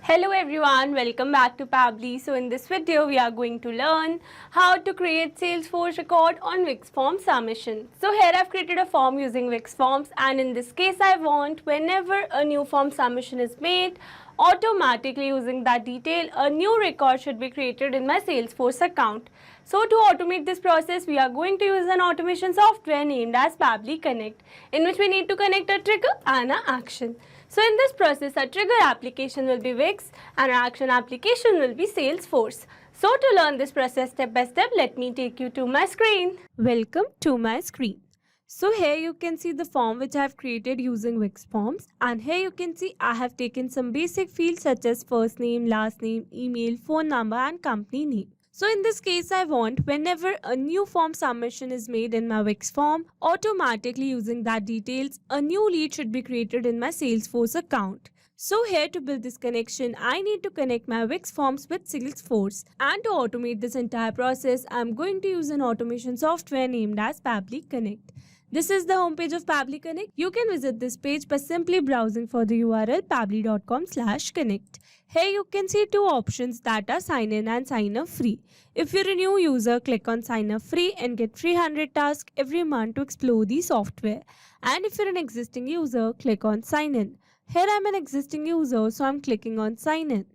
Hello everyone, welcome back to Pabbly. So in this video, we are going to learn how to create Salesforce record on Wix Forms submission. So here I've created a form using Wix Forms, and in this case I want whenever a new form submission is made, automatically using that detail, a new record should be created in my Salesforce account. So to automate this process, we are going to use an automation software named as Pabbly Connect, in which we need to connect a trigger and an action. So in this process, a trigger application will be Wix and an action application will be Salesforce. So to learn this process step by step, let me take you to my screen. Welcome to my screen. So here you can see the form which I have created using Wix Forms, and here you can see I have taken some basic fields such as first name, last name, email, phone number and company name. So in this case, I want whenever a new form submission is made in my Wix form, automatically using that details, a new lead should be created in my Salesforce account. So here to build this connection, I need to connect my Wix Forms with Salesforce. And to automate this entire process, I'm going to use an automation software named as Pabbly Connect. This is the homepage of Pabbly Connect. You can visit this page by simply browsing for the URL pabbly.com/connect. Here you can see two options that are sign in and sign up free. If you're a new user, click on sign up free and get 300 tasks every month to explore the software. And if you're an existing user, click on sign in. Here I'm an existing user, so I'm clicking on sign in.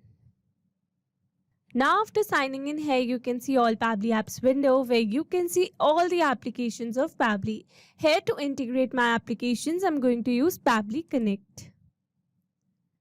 Now after signing in, here you can see all Pabbly apps window where you can see all the applications of Pabbly. Here to integrate my applications, I'm going to use Pabbly Connect.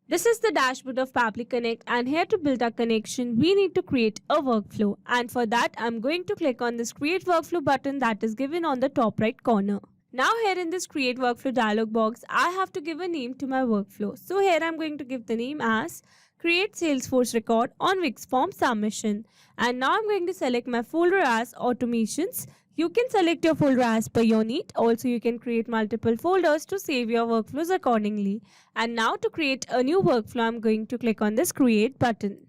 This is the dashboard of Pabbly Connect, and here to build our connection, we need to create a workflow. And for that, I'm going to click on this create workflow button that is given on the top right corner. Now here in this create workflow dialog box, I have to give a name to my workflow. So here I'm going to give the name as create Salesforce record on Wix form submission. And now I'm going to select my folder as automations. You can select your folder as per your need. Also, you can create multiple folders to save your workflows accordingly. And now to create a new workflow, I'm going to click on this create button.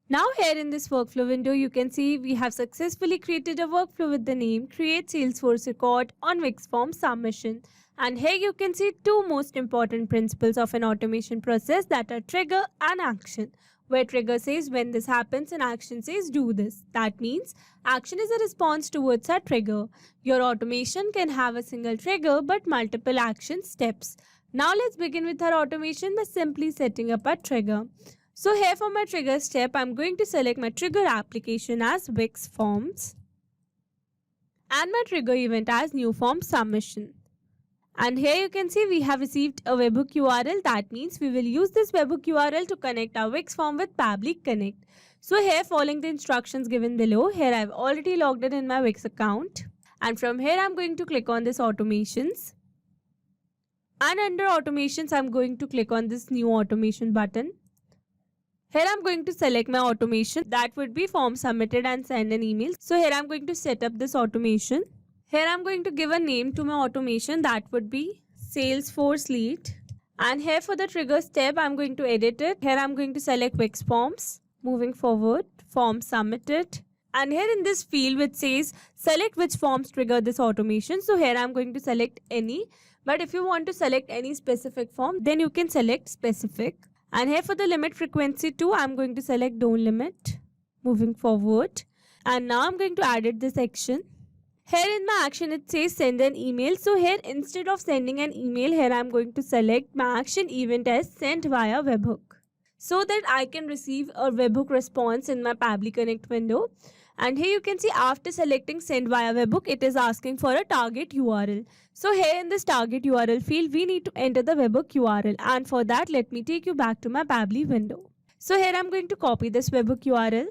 Now here in this workflow window, you can see we have successfully created a workflow with the name create Salesforce record on Wix form submission. And here you can see two most important principles of an automation process, that are trigger and action. Where trigger says when this happens and action says do this. That means action is a response towards a trigger. Your automation can have a single trigger but multiple action steps. Now let's begin with our automation by simply setting up a trigger. So here for my trigger step, I'm going to select my trigger application as Wix Forms and my trigger event as new form submission. And here you can see we have received a webhook URL. That means we will use this webhook URL to connect our Wix form with Pabbly Connect. So here, following the instructions given below, here I've already logged in my Wix account. And from here I'm going to click on this automations. And under automations, I'm going to click on this new automation button. Here I'm going to select my automation, that would be form submitted and send an email. So here I'm going to set up this automation. Here I'm going to give a name to my automation, that would be Salesforce lead. And here for the trigger step, I'm going to edit it. Here I'm going to select Wix Forms. Moving forward, form submitted. And here in this field which says select which forms trigger this automation. So here I'm going to select any. But if you want to select any specific form, then you can select specific. And here for the limit frequency too, I'm going to select don't limit. Moving forward. And now I'm going to edit this action. Here in my action, it says send an email. So here instead of sending an email, here I'm going to select my action event as sent via webhook, so that I can receive a webhook response in my Pabbly Connect window. And here you can see after selecting send via webhook, it is asking for a target URL. So here in this target URL field, we need to enter the webhook URL. And for that, let me take you back to my Pabbly window. So here I'm going to copy this webhook URL.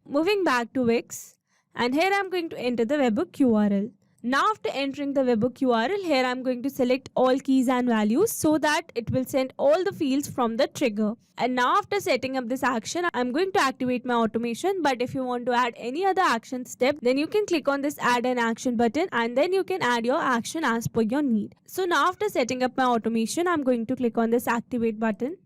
Moving back to Wix. And here I'm going to enter the webhook URL. Now after entering the webhook URL, here I'm going to select all keys and values so that it will send all the fields from the trigger. And now after setting up this action, I'm going to activate my automation. But if you want to add any other action step, then you can click on this add an action button and then you can add your action as per your need. So now after setting up my automation, I'm going to click on this activate button.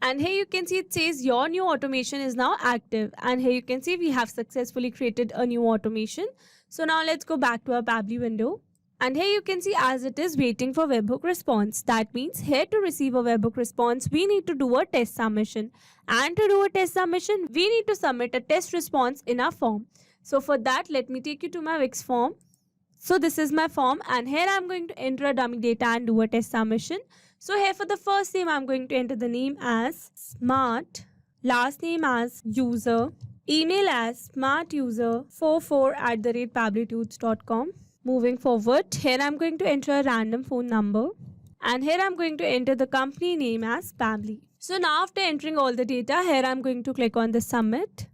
And here you can see it says your new automation is now active. And here you can see we have successfully created a new automation. So now let's go back to our Pabbly window. And here you can see as it is waiting for webhook response. That means here to receive a webhook response, we need to do a test submission. And to do a test submission, we need to submit a test response in our form. So for that, let me take you to my Wix form. So this is my form and here I'm going to enter a dummy data and do a test submission. So here for the first name, I'm going to enter the name as smart, last name as user, email as smartuser44@pabblytools.com. Moving forward, here I'm going to enter a random phone number and here I'm going to enter the company name as Pabbly. So now after entering all the data, here I'm going to click on the submit.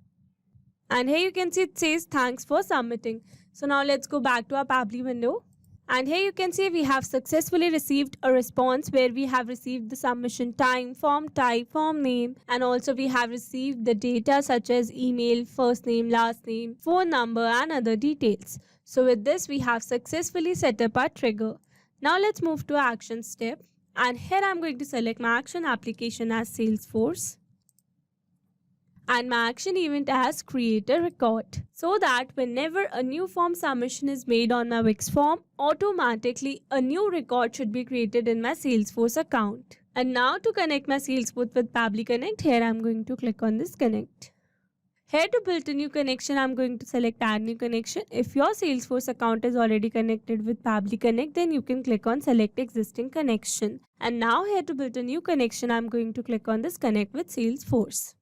And here you can see it says thanks for submitting. So now let's go back to our Pabbly window. And here you can see we have successfully received a response where we have received the submission time, form type, form name, and also we have received the data such as email, first name, last name, phone number, and other details. So with this, we have successfully set up our trigger. Now let's move to action step. And here I'm going to select my action application as Salesforce and my action event as create a record, so that whenever a new form submission is made on my Wix form, automatically a new record should be created in my Salesforce account. And now to connect my Salesforce with Pabbly Connect, here I'm going to click on this connect. Here to build a new connection, I'm going to select add new connection. If your Salesforce account is already connected with Pabbly Connect, then you can click on select existing connection. And now here to build a new connection, I'm going to click on this connect with Salesforce.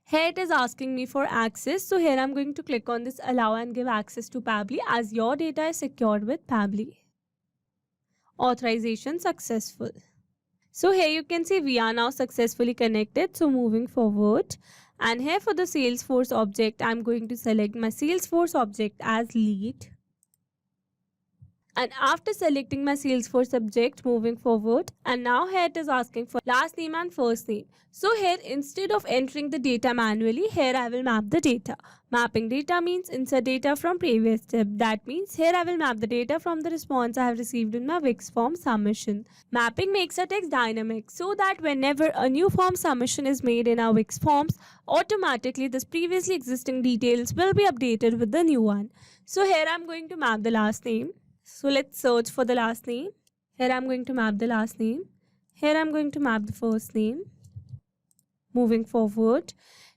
Here it is asking me for access. So here I'm going to click on this allow and give access to Pabbly as your data is secured with Pabbly. Authorization successful. So here you can see we are now successfully connected. So moving forward, and here for the Salesforce object, I'm going to select my Salesforce object as lead. And after selecting my Salesforce object, moving forward, and now here it is asking for last name and first name. So here instead of entering the data manually, here I will map the data. Mapping data means insert data from previous step. That means here I will map the data from the response I have received in my Wix form submission. Mapping makes a text dynamic so that whenever a new form submission is made in our Wix forms, automatically this previously existing details will be updated with the new one. So here I'm going to map the last name. So let's search for the last name. Here I'm going to map the last name. Here I'm going to map the first name. Moving forward,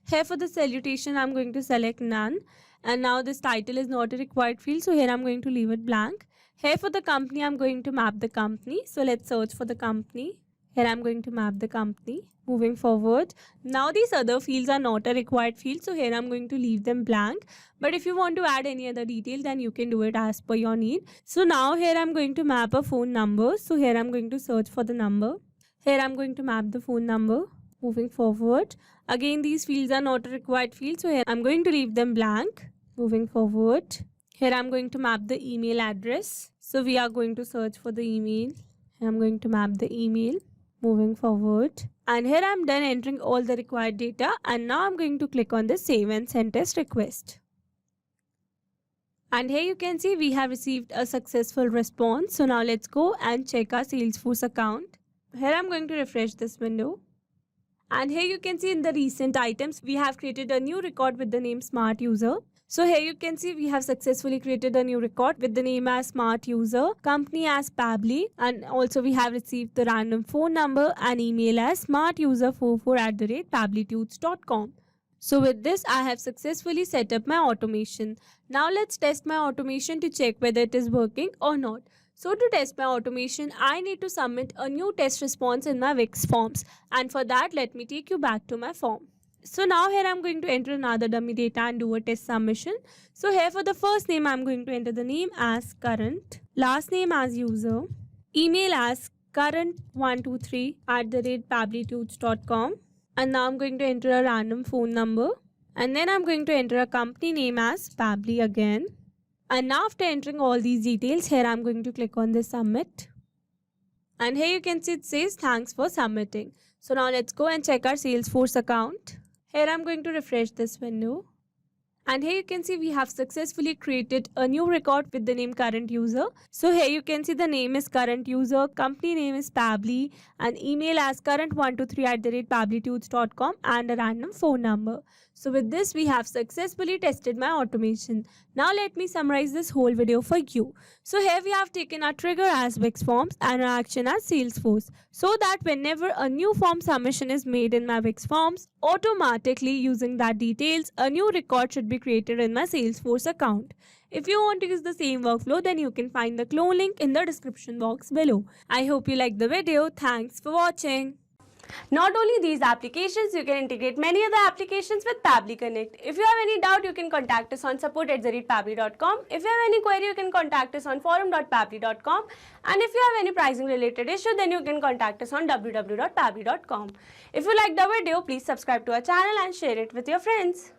here for the salutation, I'm going to select none. And now this title is not a required field. So here I'm going to leave it blank. Here for the company, I'm going to map the company. So let's search for the company. Here I'm going to map the company. Moving forward, now these other fields are not a required field. So here I'm going to leave them blank. But if you want to add any other detail, then you can do it as per your need. So now here I'm going to map a phone number. So here I'm going to search for the number. Here I'm going to map the phone number. Moving forward, again these fields are not a required field. So here I'm going to leave them blank. Moving forward, here I'm going to map the email address. So we are going to search for the email. Here I'm going to map the email. Moving forward, and here I'm done entering all the required data, and now I'm going to click on the save and send test request. And here you can see we have received a successful response. So now let's go and check our Salesforce account. Here I'm going to refresh this window. And here you can see in the recent items, we have created a new record with the name Smart User. So here you can see we have successfully created a new record with the name as Smart User, company as Pabbly, and also we have received the random phone number and email as smartuser44@pabblytools.com. So with this, I have successfully set up my automation. Now let's test my automation to check whether it is working or not. So to test my automation, I need to submit a new test response in my Wix forms. And for that, let me take you back to my form. So now here I'm going to enter another dummy data and do a test submission. So here for the first name, I'm going to enter the name as current, last name as user, email as current123@pabblytools.com. And now I'm going to enter a random phone number. And then I'm going to enter a company name as Pabbly again. And now after entering all these details, here I'm going to click on the submit. And here you can see it says thanks for submitting. So now let's go and check our Salesforce account. Here I'm going to refresh this window. And here you can see we have successfully created a new record with the name current user. So here you can see the name is current user, company name is Pabbly, and email as current123@pabblytunes.com and a random phone number. So with this we have successfully tested my automation. Now let me summarize this whole video for you. So here we have taken our trigger as Wix Forms and our action as Salesforce, so that whenever a new form submission is made in my Wix Forms, automatically using that details, a new record should be created in my Salesforce account. If you want to use the same workflow, then you can find the clone link in the description box below. I hope you liked the video. Thanks for watching. Not only these applications, you can integrate many other applications with Pabbly Connect. If you have any doubt, you can contact us on support@pabbly.com. If you have any query, you can contact us on forum.pabbly.com. And if you have any pricing related issue, then you can contact us on www.pabbly.com. If you liked the video, please subscribe to our channel and share it with your friends.